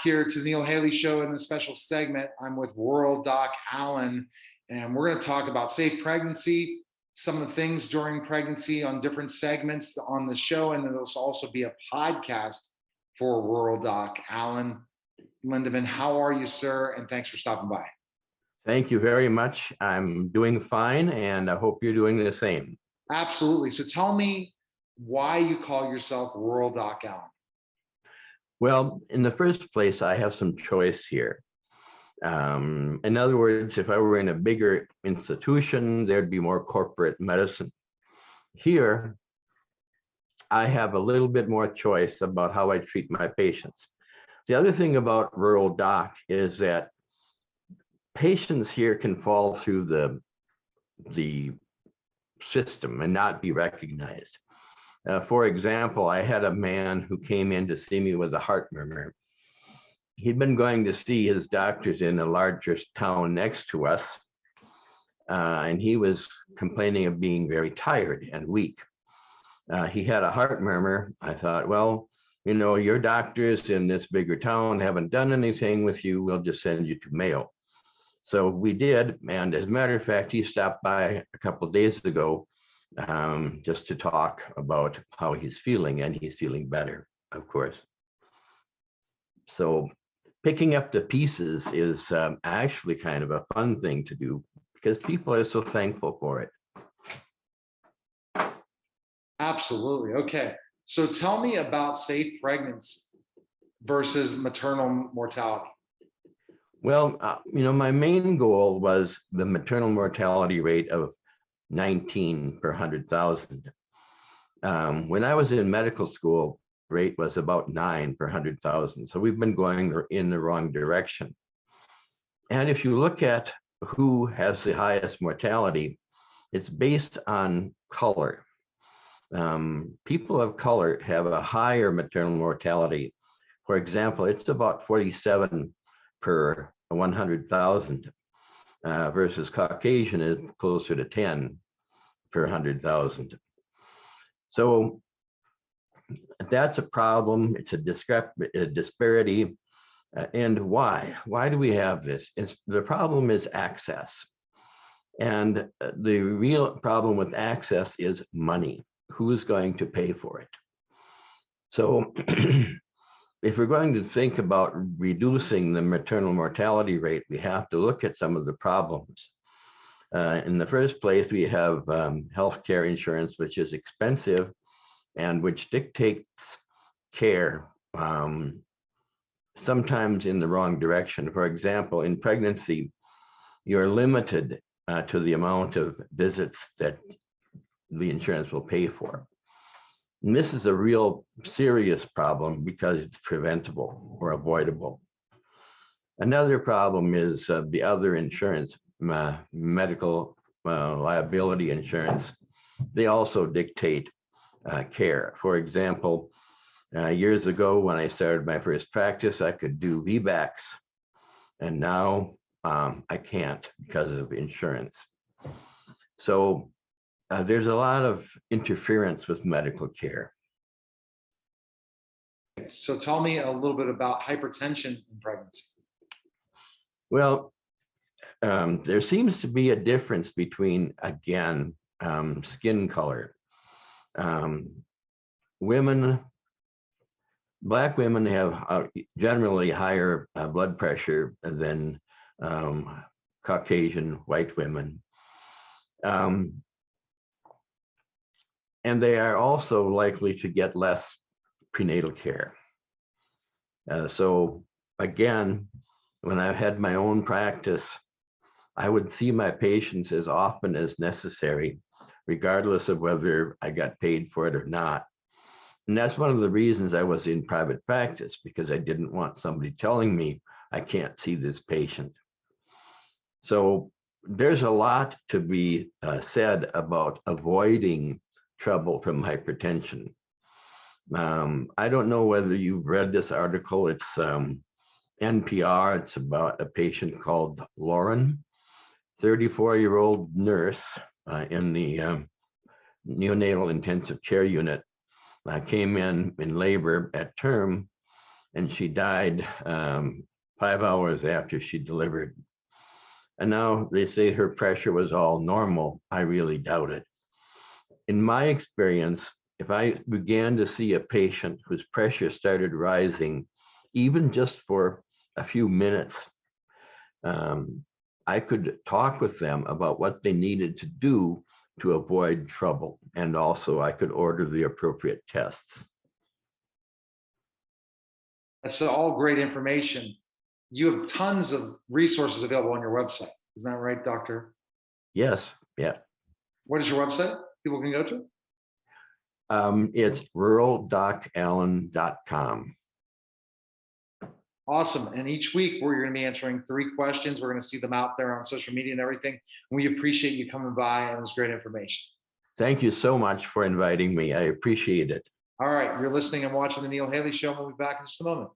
here to the Neil Haley Show in a special segment. I'm with Rural Doc Alan, and we're going to talk about safe pregnancy, some of the things during pregnancy on different segments on the show, and there'll also be a podcast for Rural Doc Alan. Lindeman, how are you, sir? And thanks for stopping by. Thank you very much. I'm doing fine, and I hope you're doing the same. Absolutely. So tell me why you call yourself Rural Doc Alan. Well, in the first place, I have some choice here. In other words, if I were in a bigger institution, there'd be more corporate medicine. Here, I have a little bit more choice about how I treat my patients. The other thing about Rural Doc is that patients here can fall through the system and not be recognized. For example, I had a man who came in to see me with a heart murmur. He'd been going to see his doctors in a larger town next to us, and he was complaining of being very tired and weak. He had a heart murmur. I thought, well, you know, your doctors in this bigger town haven't done anything with you. We'll just send you to Mayo. So we did, and as a matter of fact, he stopped by a couple of days ago just to talk about how he's feeling, and he's feeling better, of course. So picking up the pieces is actually kind of a fun thing to do because people are so thankful for it. Absolutely. Okay. So tell me about safe pregnancy versus maternal mortality. Well, you know, my main goal was the maternal mortality rate of 19 per 100,000. When I was in medical school, the rate was about 9 per 100,000. So we've been going in the wrong direction. And if you look at who has the highest mortality, it's based on color. People of color have a higher maternal mortality. For example, it's about 47 per 100,000 versus Caucasian is closer to 10 per 100,000. So that's a problem. It's a disparity. And why? Why do we have this? The problem is access. And the real problem with access is money. Who's going to pay for it? So if we're going to think about reducing the maternal mortality rate, we have to look at some of the problems. In the first place, we have healthcare insurance, which is expensive and which dictates care sometimes in the wrong direction. For example, in pregnancy, you're limited to the amount of visits that the insurance will pay for. And this is a real serious problem because it's preventable or avoidable. Another problem is the other insurance, medical liability insurance. They also dictate care. For example, years ago when I started my first practice, I could do VBACs, and now I can't because of insurance. So there's a lot of interference with medical care. So tell me a little bit about hypertension in pregnancy. Well, there seems to be a difference between, again, skin color. Black women have generally higher blood pressure than Caucasian white women. And they are also likely to get less prenatal care. So again, when I've had my own practice, I would see my patients as often as necessary, regardless of whether I got paid for it or not. And that's one of the reasons I was in private practice, because I didn't want somebody telling me I can't see this patient. So there's a lot to be said about avoiding trouble from hypertension. I don't know whether you've read this article. It's NPR. It's about a patient called Lauren, 34-year-old nurse in the neonatal intensive care unit. Came in labor at term, and she died 5 hours after she delivered. And now they say her pressure was all normal. I really doubt it. In my experience, if I began to see a patient whose pressure started rising, even just for a few minutes, I could talk with them about what they needed to do to avoid trouble. And also I could order the appropriate tests. That's all great information. You have tons of resources available on your website. Isn't that right, Doctor? Yes, yeah. What is your website people can go to? It's ruraldocallen.com. Awesome. And each week we're going to be answering 3 questions. We're going to see them out there on social media and everything. We appreciate you coming by, and it was great information. Thank you so much for inviting me. I appreciate it. All right. You're listening and watching the Neil Haley Show. We'll be back in just a moment.